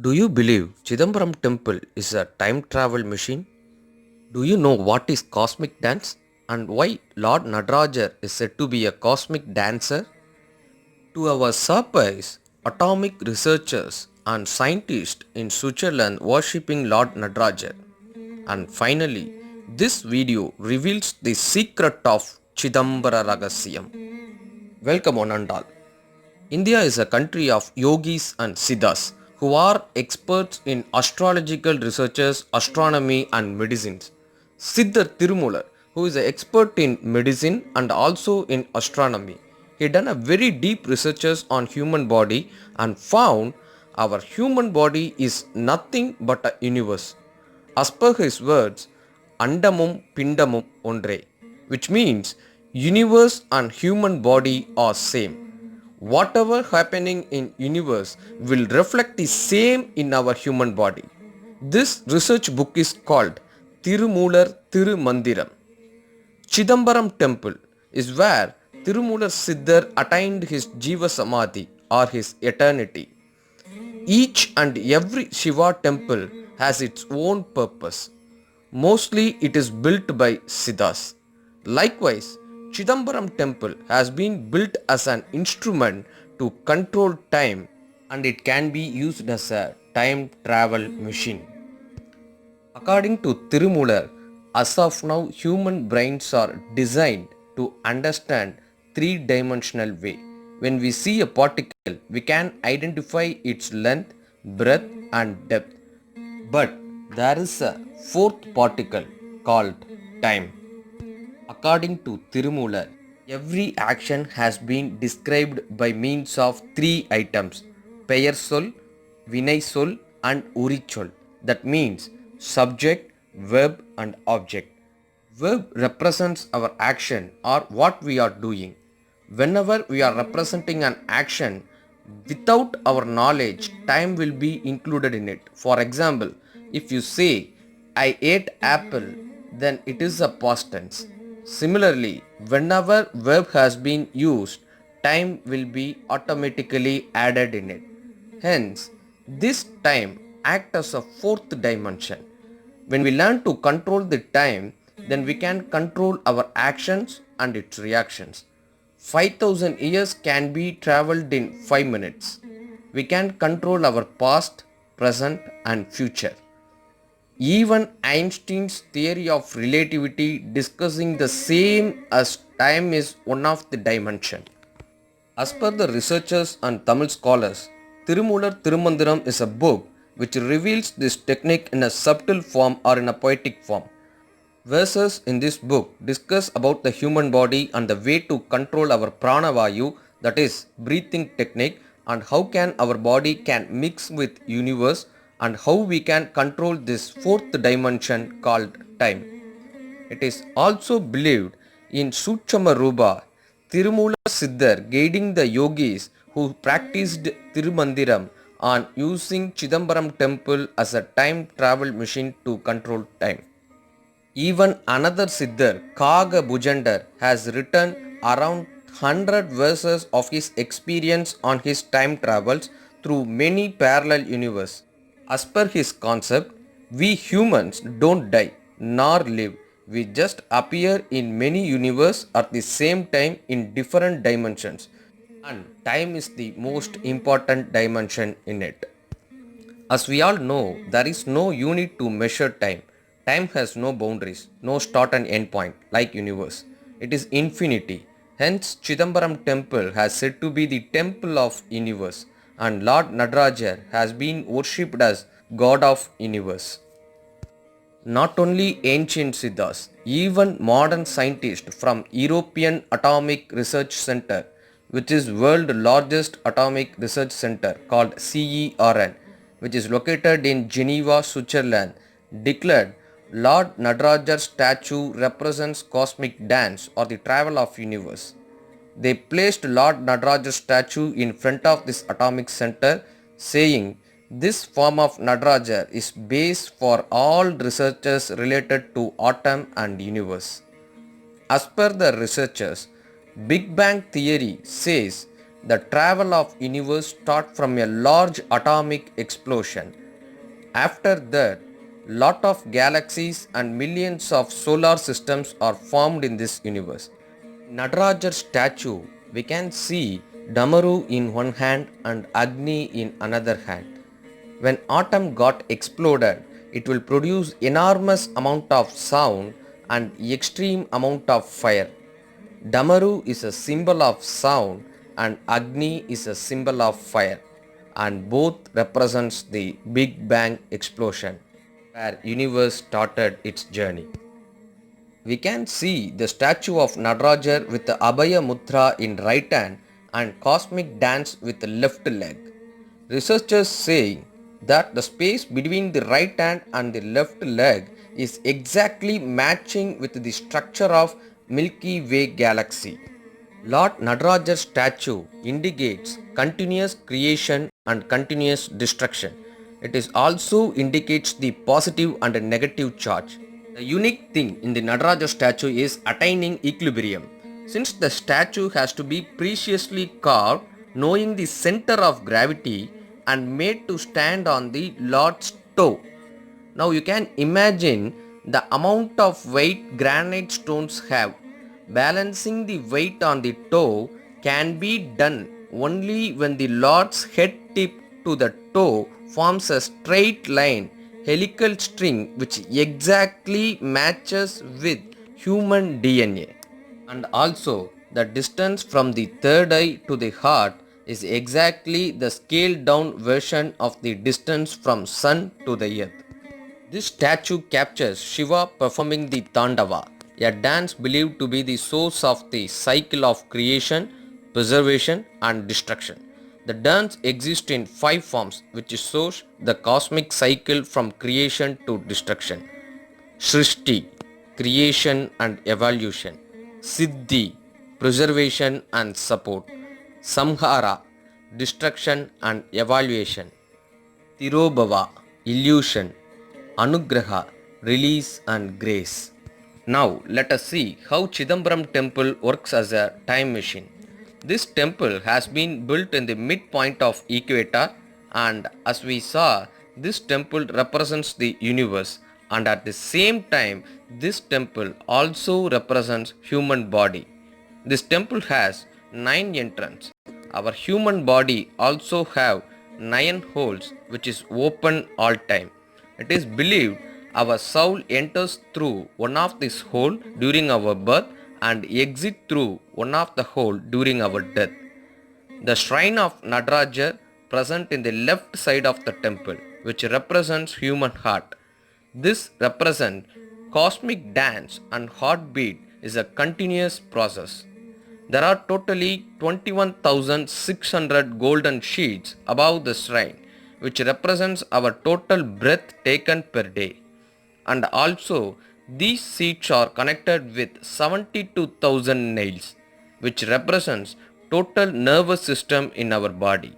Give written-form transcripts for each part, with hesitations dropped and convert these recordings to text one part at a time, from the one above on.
Do you believe Chidambaram temple is a time travel machine? Do you know what is cosmic dance and why Lord Nadrajar is said to be a cosmic dancer? To our surprise, atomic researchers and scientists in Switzerland worshipping Lord Nadrajar. And finally, this video reveals the secret of Chidambara Ragasyam. Welcome on and all. India is a country of yogis and siddhas who are experts in astrological researches, astronomy and medicines. Siddhar Tirumular, who is an expert in medicine and also in astronomy. He done a very deep researches on human body and found our human body is nothing but a universe. As per his words, Andamum Pindamum Ondre, which means universe and human body are same. Whatever happening in universe will reflect the same in our human body. This research book is called Tirumular Tirumandiram. Chidambaram temple is where Tirumular Siddhar attained his Jiva Samadhi or his eternity. Each and every Shiva temple has its own purpose. Mostly it is built by Siddhas. Likewise, Chidambaram temple has been built as an instrument to control time and it can be used as a time travel machine. According to Tirumular, as of now human brains are designed to understand three-dimensional way. When we see a particle, we can identify its length, breadth and depth. But there is a fourth particle called time. According to Tirumular, every action has been described by means of three items: Peyar Sol, Vinay Sol and Urichol. That means subject, verb and object. Verb represents our action or what we are doing. Whenever we are representing an action without our knowledge, time will be included in it. For example, if you say, I ate apple, then it is a past tense. Similarly, whenever verb has been used, time will be automatically added in it. Hence, this time acts as a fourth dimension. When we learn to control the time, then we can control our actions and its reactions. 5000 years can be traveled in 5 minutes. We can control our past, present and future. Even Einstein's theory of relativity discussing the same as time is one of the dimension. As per the researchers and Tamil scholars, Tirumular Tirumandiram is a book which reveals this technique in a subtle form or in a poetic form. Verses in this book discuss about the human body and the way to control our pranavayu, that is breathing technique, and how can our body can mix with universe and how we can control this fourth dimension called time. It is also believed in Suchama Rupa, Tirumula Siddhar guiding the yogis who practiced Tirumandiram on using Chidambaram temple as a time travel machine to control time. Even another Siddhar, Kaga Bujandar, has written around 100 verses of his experience on his time travels through many parallel universes. As per his concept, we humans don't die nor live. We just appear in many universes at the same time in different dimensions. And time is the most important dimension in it. As we all know, there is no unit to measure time. Time has no boundaries, no start and end point like universe. It is infinity. Hence, Chidambaram temple has said to be the temple of universe and Lord Nadrajar has been worshipped as God of universe. Not only ancient Siddhas, even modern scientists from European Atomic Research Center, which is world largest atomic research center called CERN, which is located in Geneva, Switzerland, declared Lord Nadrajar's statue represents cosmic dance or the travel of universe. They placed Lord Nadaraja's statue in front of this atomic center, saying, this form of Nadaraja is base for all researchers related to atom and universe. As per the researchers, Big Bang theory says the travel of universe start from a large atomic explosion. After that, lot of galaxies and millions of solar systems are formed in this universe. Natarajar statue, we can see Damaru in one hand and Agni in another hand. When atom got exploded, it will produce enormous amount of sound and extreme amount of fire. Damaru is a symbol of sound and Agni is a symbol of fire, and both represents the Big Bang explosion where universe started its journey. We can see the statue of Natarajar with the Abhaya Mudra in right hand and cosmic dance with the left leg. Researchers say that the space between the right hand and the left leg is exactly matching with the structure of Milky Way galaxy. Lord Natarajar's statue indicates continuous creation and continuous destruction. It is also indicates the positive and negative charge. The unique thing in the Nataraja statue is attaining equilibrium. Since the statue has to be preciously carved, knowing the center of gravity and made to stand on the Lord's toe. Now you can imagine the amount of weight granite stones have. Balancing the weight on the toe can be done only when the Lord's head tip to the toe forms a straight line helical string which exactly matches with human DNA. And also the distance from the third eye to the heart is exactly the scaled down version of the distance from sun to the earth. This statue captures Shiva performing the Tandava, a dance believed to be the source of the cycle of creation, preservation and destruction. The dance exists in five forms which shows the cosmic cycle from creation to destruction. Srishti, creation and evolution. Siddhi, preservation and support. Samhara, destruction and evaluation. Tirobhava, illusion. Anugraha, release and grace. Now let us see how Chidambaram temple works as a time machine. This temple has been built in the midpoint of equator, and as we saw, this temple represents the universe, and at the same time this temple also represents human body. This temple has 9 entrances. Our human body also have 9 holes which is open all time. It is believed our soul enters through one of these holes during our birth and exit through one of the hole during our death. The shrine of Natarajar present in the left side of the temple, which represents human heart. This represents cosmic dance and heartbeat is a continuous process. There are totally 21,600 golden sheets above the shrine, which represents our total breath taken per day. And also, these sheets are connected with 72,000 nails, which represents total nervous system in our body.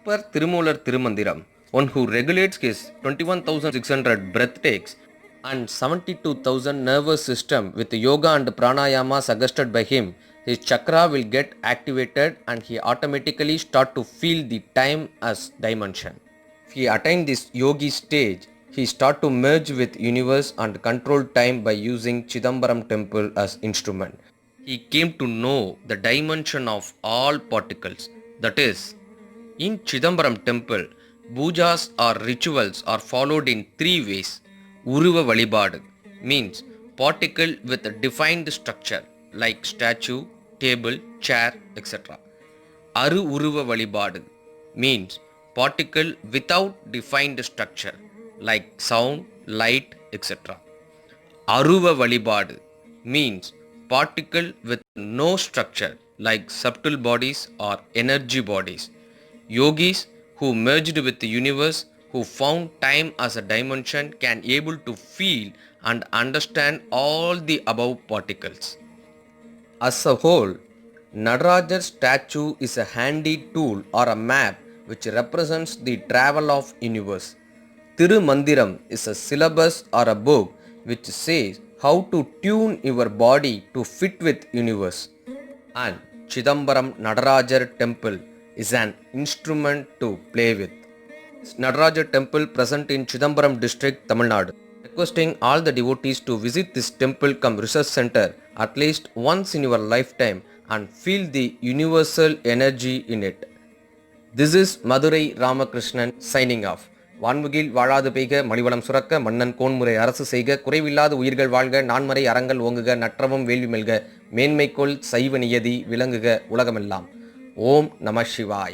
Per Tirumolar Tirumandiram, one who regulates his 21,600 breath takes and 72,000 nervous system with yoga and pranayama suggested by him, his chakra will get activated and he automatically start to feel the time as dimension. If he attain this yogi stage, he start to merge with universe and control time by using Chidambaram temple as instrument. He came to know the dimension of all particles. That is, in Chidambaram temple, pujas or rituals are followed in 3 ways. Uruva Valibadu means particle with a defined structure like statue, table, chair, etc. Aru Uruva Valibadu means particle without defined structure like sound, light, etc. Aruva Valibadu means particle with no structure like subtle bodies or energy bodies. Yogis who merged with the universe, who found time as a dimension, can able to feel and understand all the above particles. As a whole, Natarajar statue is a handy tool or a map which represents the travel of universe. Tirumandiram is a syllabus or a book which says how to tune your body to fit with universe. And Chidambaram Nadarajar temple is an instrument to play with. Nadarajar temple present in Chidambaram district, Tamil Nadu. Requesting all the devotees to visit this temple cum research center at least once in your lifetime and feel the universal energy in it. This is Madurai Ramakrishnan signing off. வான்முகில் வாழாது பெய்க மணிவளம் சுரக்க மன்னன் கோன்முறை அரசு செய்க குறைவில்லாத உயிர்கள் வாழ்க நான்மறை அறங்கள் ஓங்குக நற்றவம் வேள்வி மெல்க மேன்மைக்கொள் சைவ நியதி விளங்குக உலகமெல்லாம். ஓம் நம சிவாய.